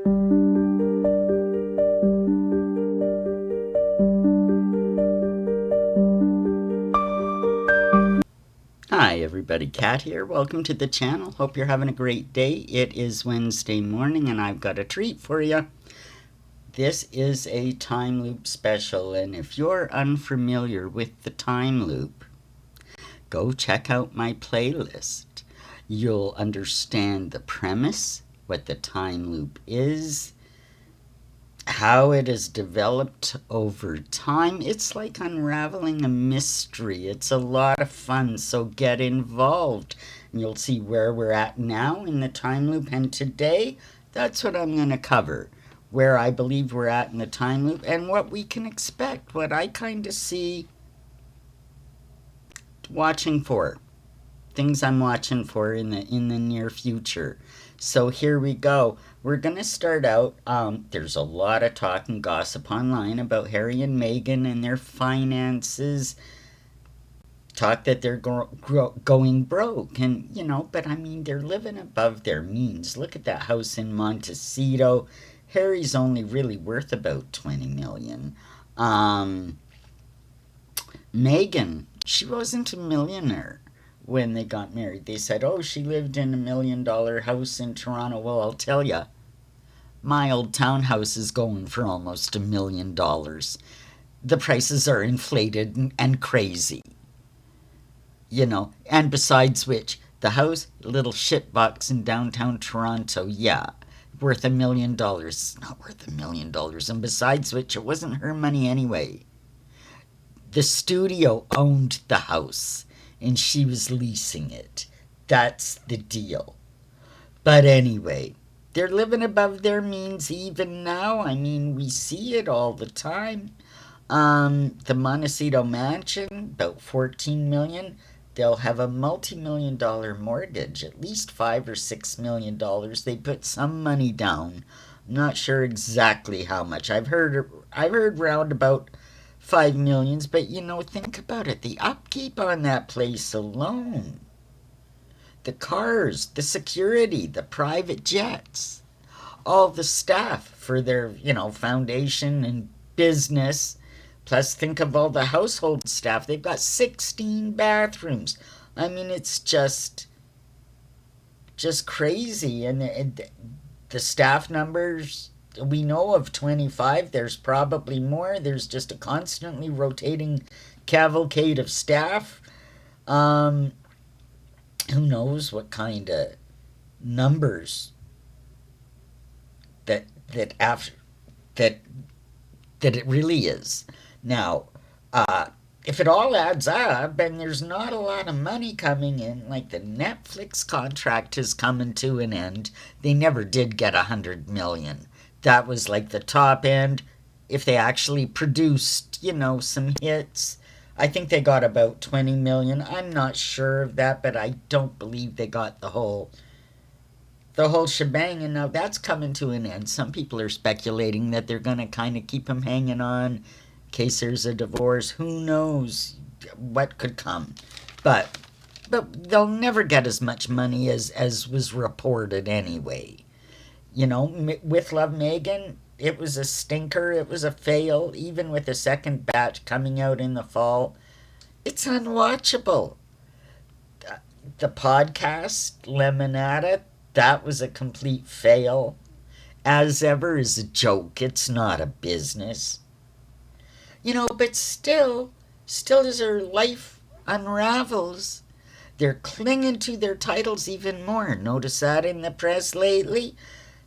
Hi everybody, Kat here. Welcome to the channel. Hope you're having a great day. It is Wednesday morning and I've got a treat for you. This is a time loop special, and if you're unfamiliar with the time loop, go check out my playlist. You'll understand the premise, what the time loop is, how it is developed over time. It's like unraveling a mystery. It's a lot of fun, so get involved. And you'll see where we're at now in the time loop. And today, that's what I'm going to cover. Where I believe we're at in the time loop and what we can expect. What I kind of see watching for. Things I'm watching for in the near future. So here we go. We're going to start out. There's a lot of talk and gossip online about Harry and Meghan and their finances. Talk that they're going broke. And, but I mean, they're living above their means. Look at that house in Montecito. Harry's only really worth about $20 million. Meghan, she wasn't a millionaire when they got married. They said, oh, she lived in $1 million house in Toronto. Well, I'll tell you, my old townhouse is going for almost $1 million. The prices are inflated and crazy. And besides which, the house, little shitbox in downtown Toronto, yeah, worth $1 million. It's not worth $1 million. And besides which, it wasn't her money anyway. The studio owned the house and she was leasing it. That's the deal. But anyway, they're living above their means even now. I mean, we see it all the time. The Montecito mansion, about $14 million. They'll have a multi-million-dollar mortgage, at least $5 or $6 million. They put some money down. I'm not sure exactly how much. I've heard round about $5 million, but think about it. The upkeep on that place alone. The cars, the security, the private jets, all the staff for their, foundation and business. Plus, think of all the household staff. They've got 16 bathrooms. I mean, it's just crazy. And the staff numbers, we know of 25. There's probably more. There's just a constantly rotating cavalcade of staff. Who knows what kind of numbers that it really is. Now, if it all adds up and there's not a lot of money coming in, like the Netflix contract is coming to an end, they never did get $100 million. That was like the top end. If they actually produced, some hits, I think they got about $20 million. I'm not sure of that, but I don't believe they got the whole shebang. And now that's coming to an end. Some people are speculating that they're going to kind of keep them hanging on in case there's a divorce. Who knows what could come. But they'll never get as much money as was reported anyway. With Love Meghan, it was a stinker. It was a fail. Even with the second batch coming out in the fall, it's unwatchable. The podcast, Lemonada, that was a complete fail. As ever is a joke. It's not a business. But still as their life unravels, they're clinging to their titles even more. Notice that in the press lately?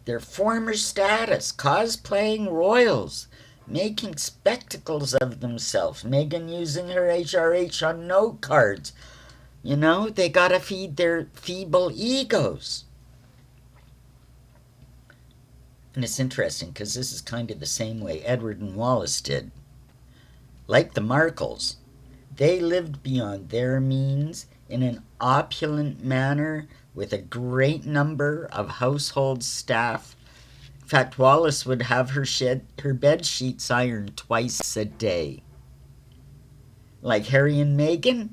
Their former status, cosplaying royals, making spectacles of themselves. Meghan using her HRH on note cards. They gotta feed their feeble egos. And it's interesting because this is kind of the same way Edward and Wallace did. Like the Markles, they lived beyond their means in an opulent manner with a great number of household staff. In fact, Wallace would have her bed sheets ironed twice a day. Like Harry and Meghan,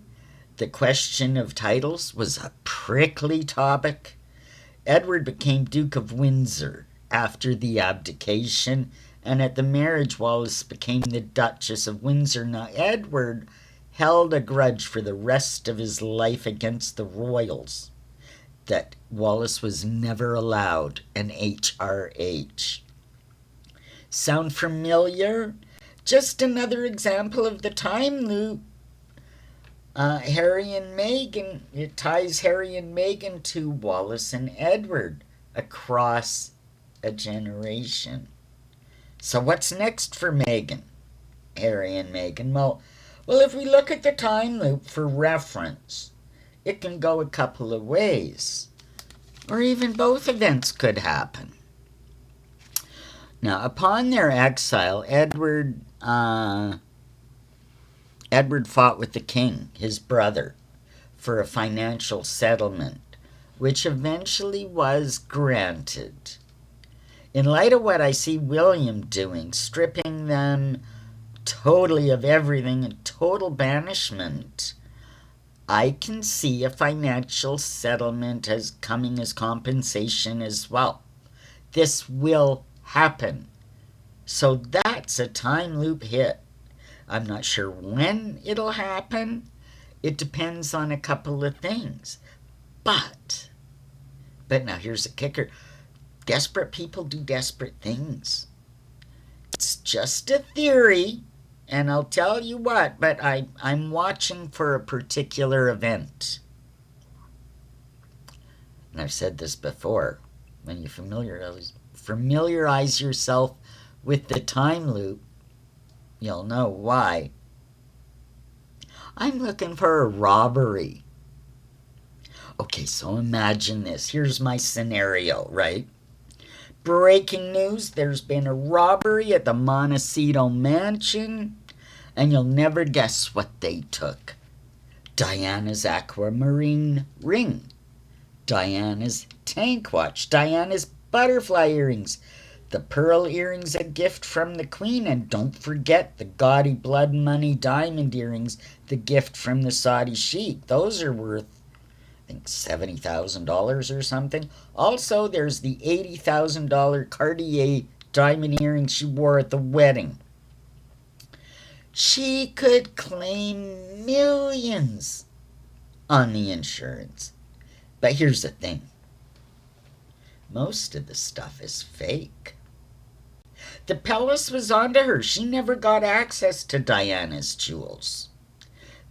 the question of titles was a prickly topic. Edward became Duke of Windsor after the abdication, and at the marriage, Wallis became the Duchess of Windsor. Now, Edward held a grudge for the rest of his life against the royals that Wallis was never allowed an HRH. Sound familiar? Just another example of the time loop. Harry and Meghan, it ties Harry and Meghan to Wallis and Edward across a generation. So what's next for Meghan? Harry and Meghan? Well, if we look at the time loop for reference, it can go a couple of ways. Or even both events could happen. Now, upon their exile, Edward fought with the king, his brother, for a financial settlement, which eventually was granted. In light of what I see William doing, stripping them totally of everything and total banishment, I can see a financial settlement as coming as compensation as well. This will happen. So that's a time loop hit. I'm not sure when it'll happen. It depends on a couple of things. But now here's a kicker. Desperate people do desperate things. It's just a theory, and I'll tell you what, but I'm watching for a particular event. And I've said this before. When you familiarize yourself with the time loop, you'll know why. I'm looking for a robbery. Okay, so imagine this. Here's my scenario, right? Breaking news, there's been a robbery at the Montecito Mansion, and you'll never guess what they took. Diana's aquamarine ring, Diana's tank watch, Diana's butterfly earrings, the pearl earrings, a gift from the Queen, and don't forget the gaudy blood money diamond earrings, the gift from the Saudi sheik. Those are worth, I think, $70,000 or something. Also, there's the $80,000 Cartier diamond earrings she wore at the wedding. She could claim millions on the insurance. But here's the thing. Most of the stuff is fake. The palace was onto her. She never got access to Diana's jewels.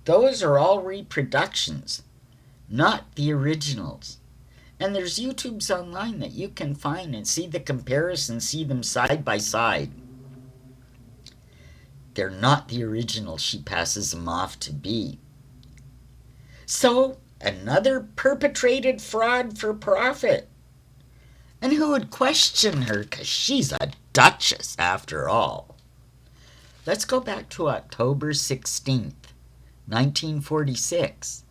Those are all reproductions, not the originals. And there's YouTubes online that you can find and see the comparison, see them side by side. They're not the original she passes them off to be. So, another perpetrated fraud for profit. And who would question her? Because she's a duchess, after all. Let's go back to October 16th, 1946.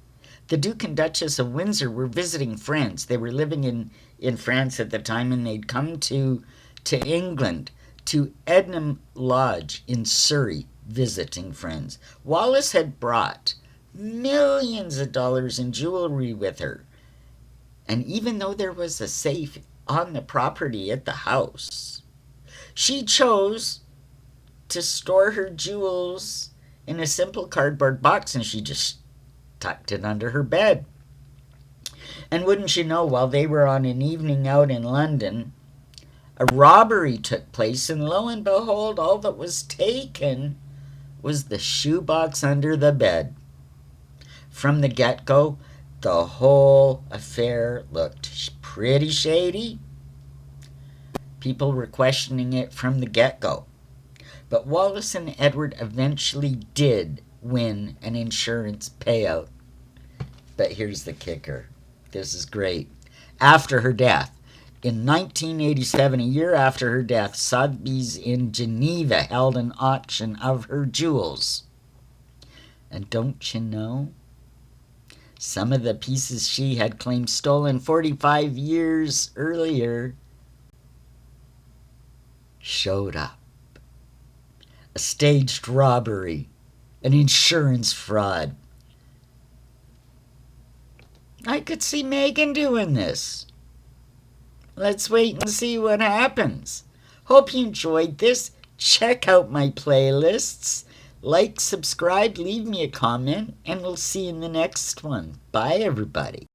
The Duke and Duchess of Windsor were visiting friends. They were living in France at the time, and they'd come to England, to Ednam Lodge in Surrey, visiting friends. Wallis had brought millions of dollars in jewelry with her. And even though there was a safe on the property at the house, she chose to store her jewels in a simple cardboard box, and she just tucked it under her bed. And wouldn't you know, while they were on an evening out in London, a robbery took place, and lo and behold, all that was taken was the shoebox under the bed. From the get-go, the whole affair looked pretty shady. People were questioning it from the get-go. But Wallis and Edward eventually did win an insurance payout. But here's the kicker. This is great. After her death, in 1987, a year after her death, Sotheby's in Geneva held an auction of her jewels. And don't you know, some of the pieces she had claimed stolen 45 years earlier showed up. A staged robbery, an insurance fraud. I could see Meghan doing this. Let's wait and see what happens. Hope you enjoyed this. Check out my playlists. Like, subscribe, leave me a comment, and we'll see you in the next one. Bye, everybody.